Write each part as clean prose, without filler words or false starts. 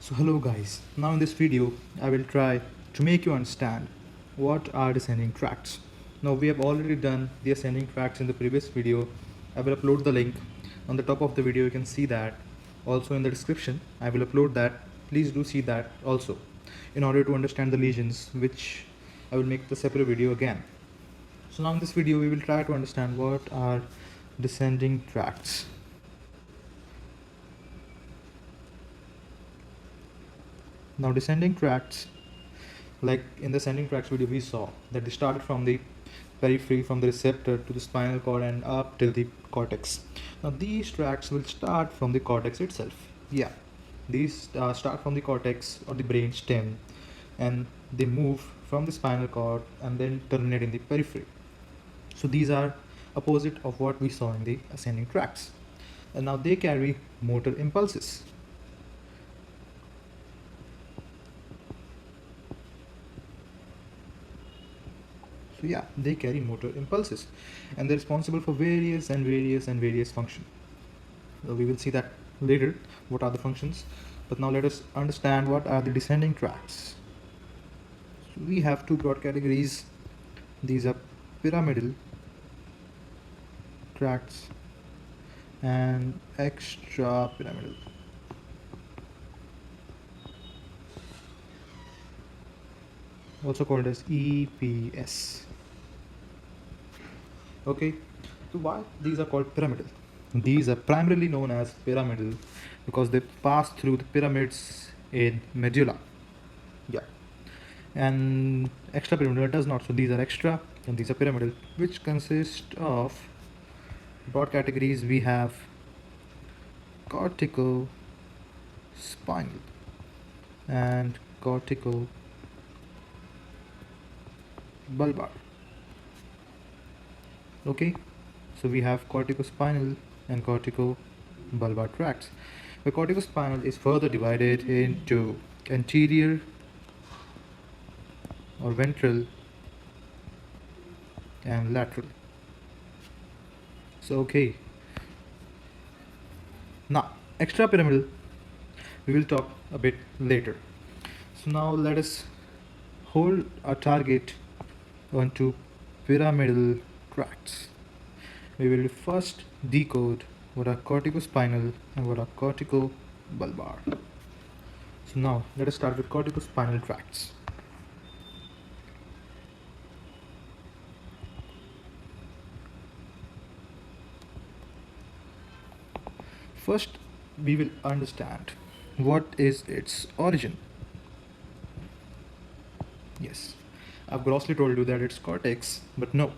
So hello guys, now in this video I will try to make you understand what are descending tracts. Now we have already done the ascending tracts in the previous video. I will upload the link on the top of the video. You can see that. Also in the description I will upload that. Please do see that also in order to understand the lesions, which I will make the separate video again. So now in this video we will try to understand what are descending tracts. Now descending tracts, like in the ascending tracts video we saw that they started from the periphery, from the receptor to the spinal cord and up till the cortex. Now these tracts will start from the cortex itself. Yeah, these start from the cortex or the brain stem, and they move from the spinal cord and then terminate in the periphery. So these are opposite of what we saw in the ascending tracts, and now they carry motor impulses. So yeah, they carry motor impulses and they're responsible for various functions. So we will see that later, what are the functions. But now let us understand what are the descending tracts. So we have two broad categories. These are pyramidal tracts and extrapyramidal. Also called as EPS. Okay, so why these are called pyramidal? These are primarily known as pyramidal because they pass through the pyramids in medulla. Yeah, and extrapyramidal does not. So these are extra and these are pyramidal, which consist of broad categories. We have corticospinal and corticobulbar. Okay, so we have corticospinal and corticobulbar tracts. The corticospinal is further divided into anterior or ventral and lateral. So okay, now extrapyramidal we will talk a bit later. So now let us hold our target onto pyramidal tracts. We will first decode what are corticospinal and what are corticobulbar. So now let us start with corticospinal tracts. First we will understand what is its origin. Yes, I've grossly told you that it's cortex, but no.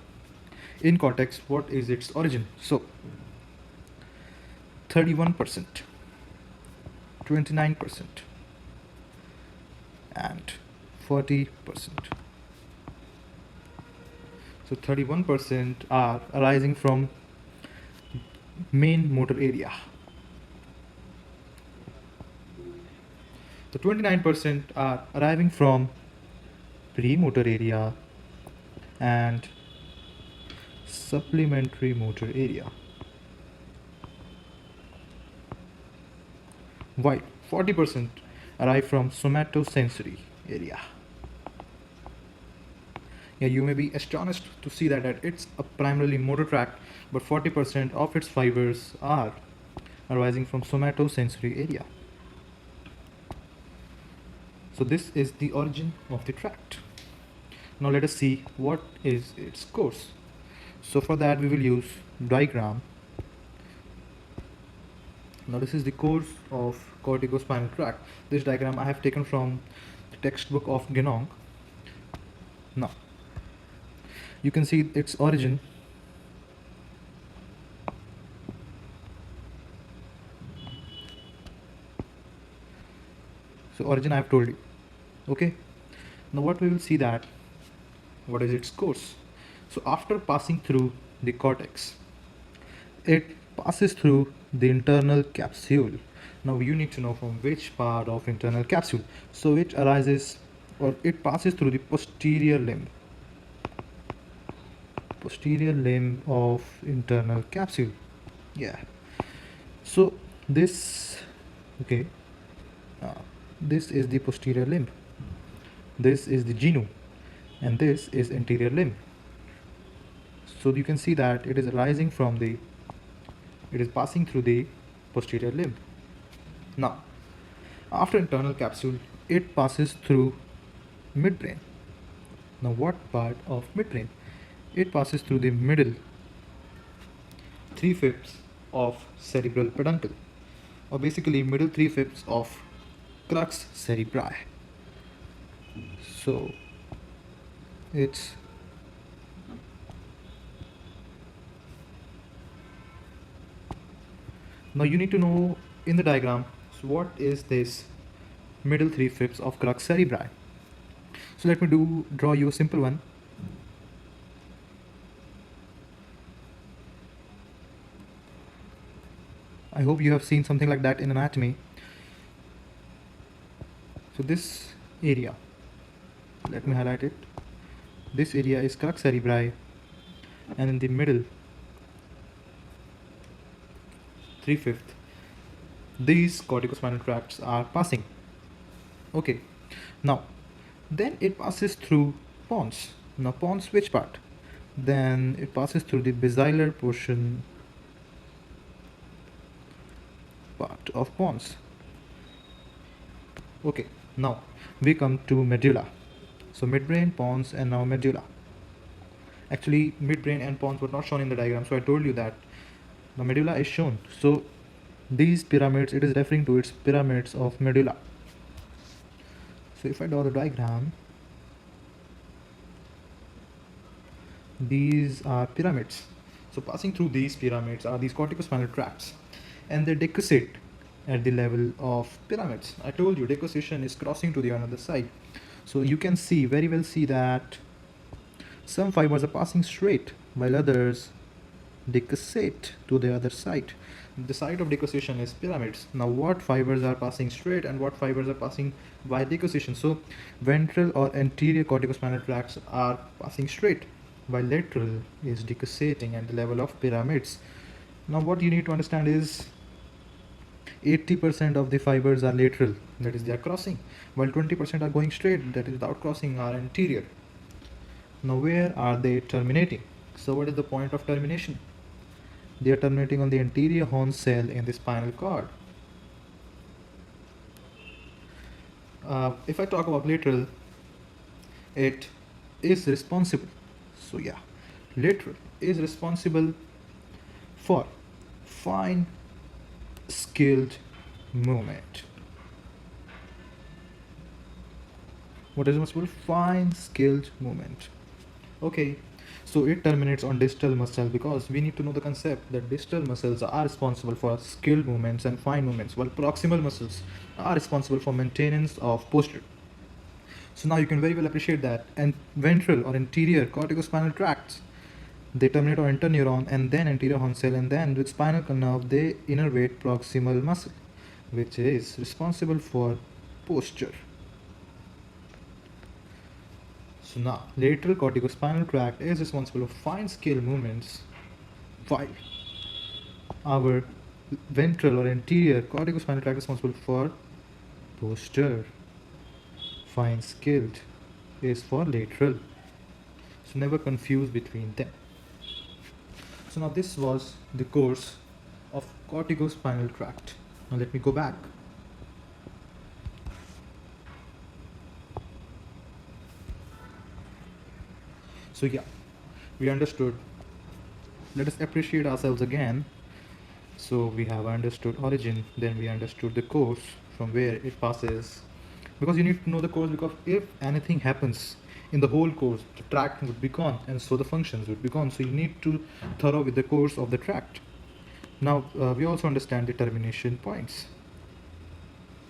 In cortex, what is its origin? So 31%, 29%, and 40%. So 31% are arising from main motor area. So 29% are arriving from premotor area and supplementary motor area, while 40% arrive from somatosensory area. Yeah, you may be astonished to see that it's a primarily motor tract, but 40% of its fibers are arising from somatosensory area. So this is the origin of the tract. Now let us see what is its course. So for that we will use diagram. Now this is the course of corticospinal tract. This diagram I have taken from the textbook of Genong. Now you can see its origin. So origin I have told you. Okay, now what we will see that what is its course. So after passing through the cortex, it passes through the internal capsule. Now you need to know from which part of internal capsule. So it arises or it passes through the posterior limb of internal capsule. Yeah, so this okay this is the posterior limb, this is the genu, and this is anterior limb. So you can see that it is rising from the, it is passing through the posterior limb. Now, after internal capsule, it passes through midbrain. Now, what part of midbrain? It passes through the middle 3/5 of cerebral peduncle, or basically middle 3/5 of crux cerebri. So it's now you need to know in the diagram, so what is this middle 3/5 of crux cerebri? So let me draw you a simple one. I hope you have seen something like that in anatomy. So this area, let me highlight it. This area is crux cerebri, and in the middle 3/5 these corticospinal tracts are passing. Okay, now then it passes through pons. Now pons, which part? Then it passes through the basilar portion part of pons. Okay, now we come to medulla. So midbrain, pons, and now medulla. Actually, midbrain and pons were not shown in the diagram, so I told you that the medulla is shown. So these pyramids, it is referring to its pyramids of medulla. So if I draw the diagram, these are pyramids. So passing through these pyramids are these corticospinal tracts, and they decussate at the level of pyramids. I told you decussation is crossing to the another side. So you can see, very well see, that some fibers are passing straight while others decussate to the other side. The side of decussation is pyramids. Now what fibers are passing straight and what fibers are passing by decussation? So ventral or anterior corticospinal tracts are passing straight, while lateral is decussating at the level of pyramids. Now what you need to understand is 80% of the fibers are lateral, that is they are crossing, while 20% are going straight, that is without crossing, are anterior. Now where are they terminating? So what is the point of termination? They are terminating on the anterior horn cell in the spinal cord. If I talk about lateral, it is responsible. So yeah, lateral is responsible for fine skilled movement. What is responsible? Fine skilled movement. Okay, so it terminates on distal muscle, because we need to know the concept that distal muscles are responsible for skilled movements and fine movements, while proximal muscles are responsible for maintenance of posture. So now you can very well appreciate that. And ventral or anterior corticospinal tracts, they terminate on interneuron and then anterior horn cell, and then with spinal nerve they innervate proximal muscle, which is responsible for posture. So now lateral corticospinal tract is responsible for fine scale movements, while our ventral or anterior corticospinal tract is responsible for posture. Fine skilled is for lateral. So never confuse between them. So now this was the course of corticospinal tract. Now let me go back. So yeah, we understood. Let us appreciate ourselves again. So we have understood origin, then we understood the course from where it passes. Because you need to know the course, because if anything happens in the whole course, the tract would be gone, and so the functions would be gone. So you need to thorough with the course of the tract. Now we also understand the termination points.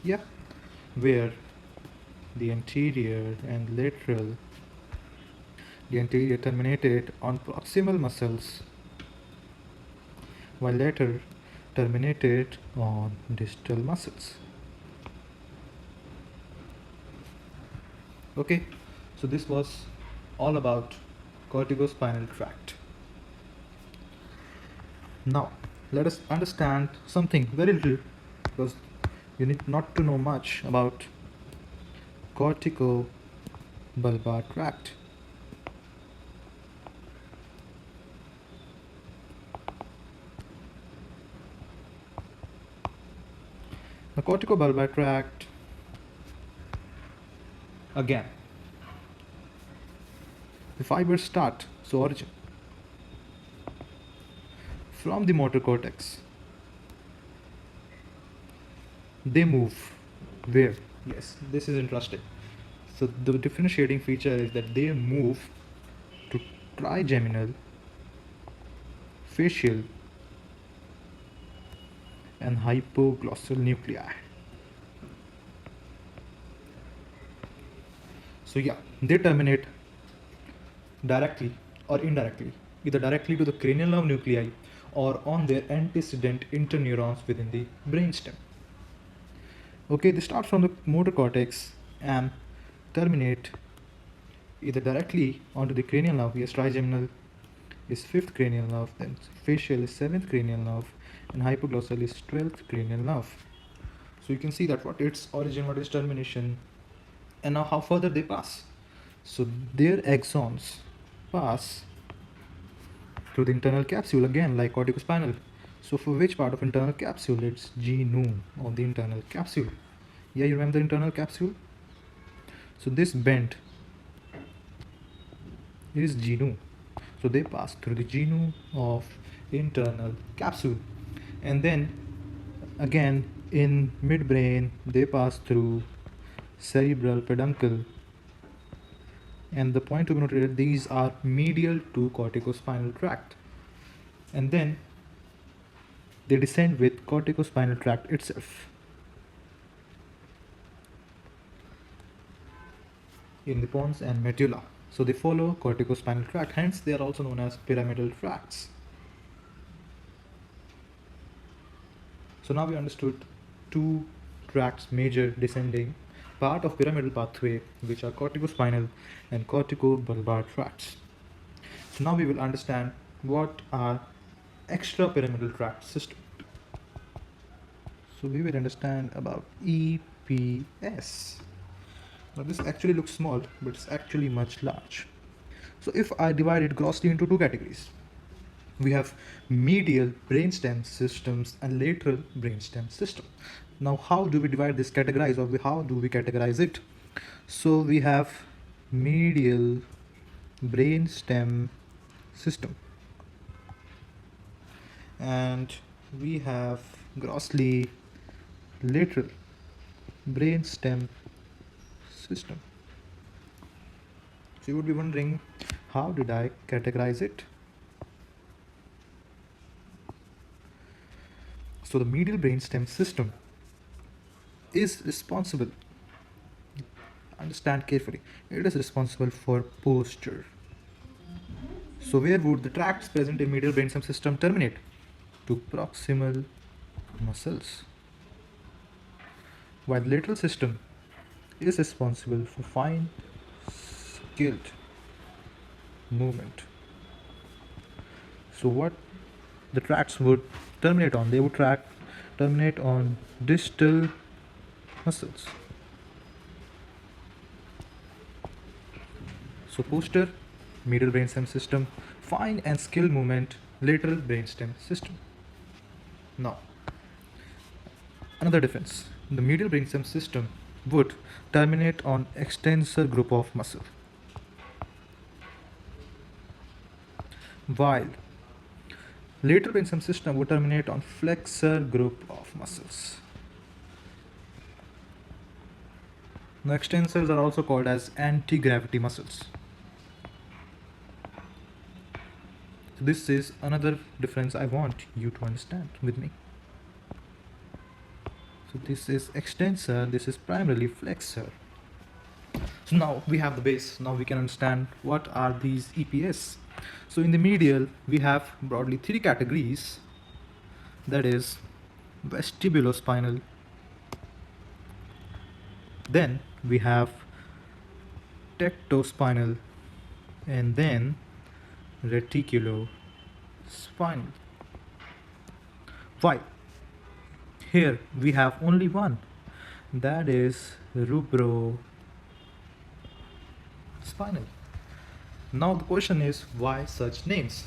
Yeah, where the anterior and lateral, the anterior terminated on proximal muscles, while lateral terminated on distal muscles. Okay, so this was all about corticospinal tract. Now let us understand something very little, because you need not to know much about corticobulbar tract. The corticobulbar tract, again, the fibers start, so origin, from the motor cortex. They move where? Yes, this is interesting. So the differentiating feature is that they move to trigeminal, facial, and hypoglossal nuclei. So yeah, they terminate directly or indirectly, either directly to the cranial nerve nuclei or on their antecedent interneurons within the brainstem. Okay, they start from the motor cortex and terminate either directly onto the cranial nerve. Yes, trigeminal is 5th cranial nerve, then facial is 7th cranial nerve, and hypoglossal is 12th cranial nerve. So you can see that what its origin, what is termination, and now how further they pass. So their axons pass through the internal capsule again, like corticospinal. So for which part of internal capsule? It's gnu of the internal capsule. Yeah, you remember the internal capsule? So this bend is gnu. So they pass through the gnu of internal capsule, and then again in midbrain they pass through cerebral peduncle. And the point to be noted, these are medial to corticospinal tract, and then they descend with corticospinal tract itself in the pons and medulla. So they follow corticospinal tract, hence they are also known as pyramidal tracts. So now we understood two tracts, major descending part of pyramidal pathway, which are corticospinal and corticobulbar tracts. So now we will understand what are extrapyramidal tract system. So we will understand about EPS. Now this actually looks small, but it's actually much large. So if I divide it grossly into two categories, we have medial brainstem systems and lateral brainstem system. Now how do we divide this, categorize, or how do we categorize it? So we have medial brainstem system, and we have grossly lateral brainstem system. So you would be wondering, how did I categorize it? So the medial brainstem system is responsible, understand carefully, it is responsible for posture. So where would the tracts present in medial brainstem system terminate? To proximal muscles. While the lateral system is responsible for fine skilled movement. So what the tracts would terminate on? They would terminate on distal muscles. So posterior, medial brainstem system, fine and skilled movement, lateral brainstem system. Now, another difference. The medial brainstem system would terminate on extensor group of muscle, while lateral brainstem system would terminate on flexor group of muscles. Now extensors are also called as anti-gravity muscles. So this is another difference I want you to understand with me. So this is extensor, this is primarily flexor. So now we have the base, now we can understand what are these EPS. So in the medial, we have broadly three categories, that is vestibulospinal, then we have tectospinal, and then reticulospinal. Why? Here we have only one, that is rubrospinal. corticospinal. Now the question is, why such names?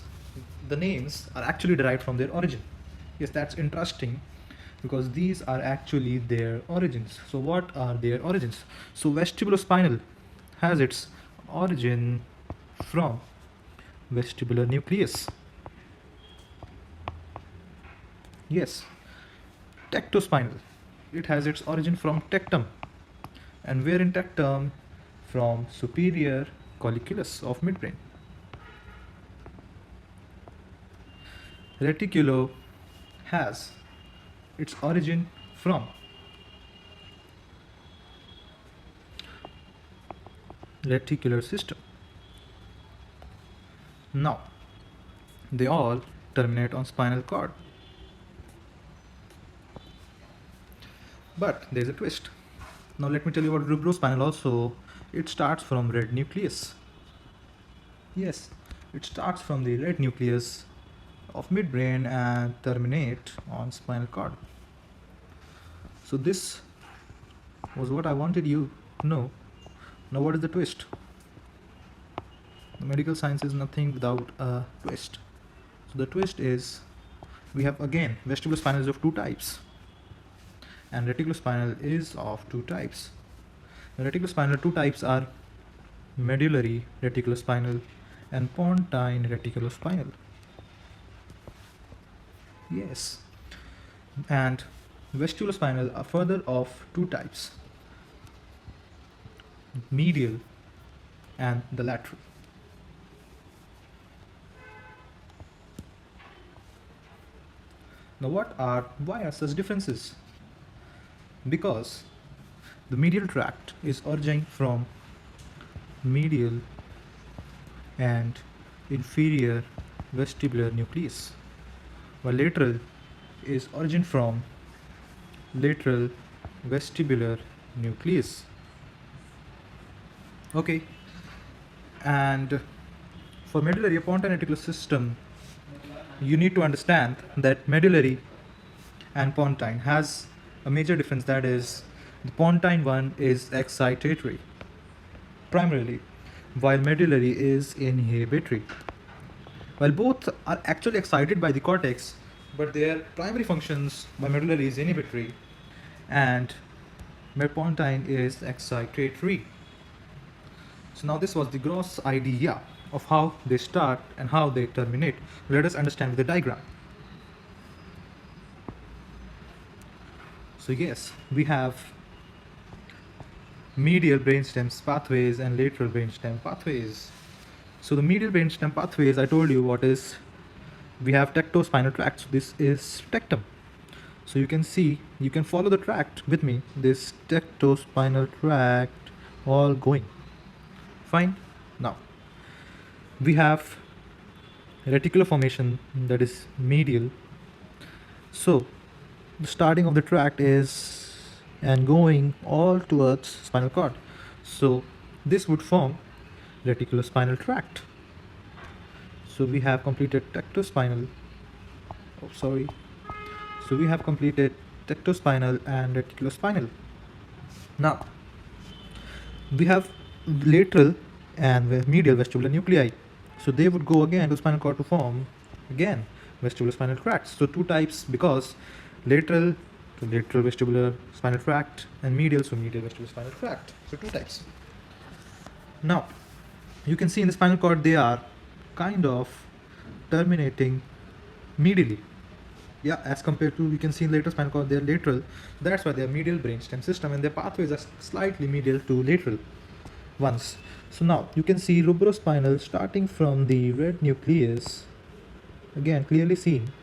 The names are actually derived from their origin. Yes, that's interesting because these are actually their origins. So what are their origins? So vestibulospinal has its origin from vestibular nucleus. Yes, tectospinal, it has its origin from tectum. And where in tectum? From superior colliculus of midbrain. Reticulo has its origin from reticular system. Now, they all terminate on spinal cord. But there's a twist. Now let me tell you about rubrospinal also. It starts from red nucleus. Yes, it starts from the red nucleus of midbrain and terminate on spinal cord. So this was what I wanted you to know. Now what is the twist? The medical science is nothing without a twist. So the twist is, we have again vestibulospinal is of two types and reticulospinal is of two types. The reticulospinal two types are medullary reticulospinal and pontine reticulospinal. Yes, and vestibulospinal are further of two types, medial and the lateral. Now why are such differences? Because the medial tract is originating from medial and inferior vestibular nucleus, while lateral is origin from lateral vestibular nucleus. Okay, and for medullary pontine reticular system, you need to understand that medullary and pontine has a major difference, that is the pontine one is excitatory primarily, while medullary is inhibitory. While both are actually excited by the cortex, but their primary functions by medullary is inhibitory and pontine is excitatory. So now this was the gross idea of how they start and how they terminate. Let us understand with the diagram. So yes, we have medial brainstem pathways and lateral brainstem pathways. So the medial brainstem pathways, I told you what is. We have tectospinal tract. So this is tectum. So you can see, you can follow the tract with me. This tectospinal tract all going. Fine. Now we have reticular formation, that is medial. So the starting of the tract is and going all towards spinal cord. So this would form reticulospinal tract. So we have completed tectospinal. So we have completed tectospinal and reticulospinal. Now we have lateral and medial vestibular nuclei. So they would go again to spinal cord to form again vestibulospinal tracts. So two types, because lateral to lateral vestibular spinal tract and medial, so medial vestibular spinal tract. So two types. Now you can see in the spinal cord they are kind of terminating medially. Yeah, as compared to, you can see in lateral spinal cord they are lateral. That's why they are medial brainstem system and their pathways are slightly medial to lateral ones. So now you can see rubrospinal starting from the red nucleus, again clearly seen.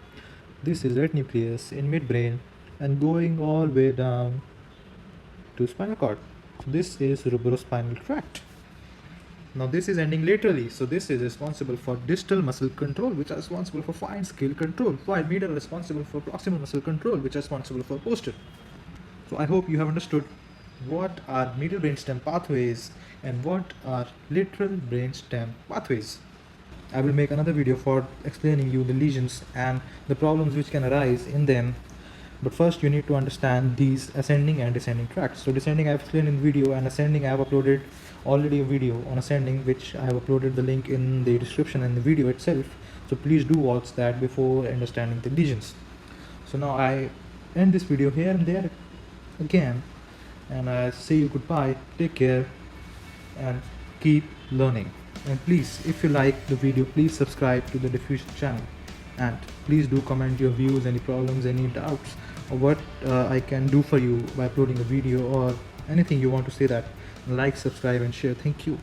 This is red nucleus in midbrain and going all the way down to spinal cord. So this is rubrospinal tract. Now this is ending laterally, so this is responsible for distal muscle control, which are responsible for fine scale control, while medial are responsible for proximal muscle control, which are responsible for posture. So I hope you have understood what are medial brainstem pathways and what are lateral brainstem pathways. I will make another video for explaining you the lesions and the problems which can arise in them But first you need to understand these ascending and descending tracts. So descending I have explained in video, and ascending I have uploaded already a video on ascending, which I have uploaded the link in the description and the video itself. So please do watch that before understanding the lesions. So now I end this video here and there again, and I say you goodbye, take care, and keep learning. And please, if you like the video, please subscribe to the diffusion channel, and please do comment your views, any problems, any doubts, or what I can do for you by uploading a video, or anything you want to say. That like, subscribe and share. Thank you.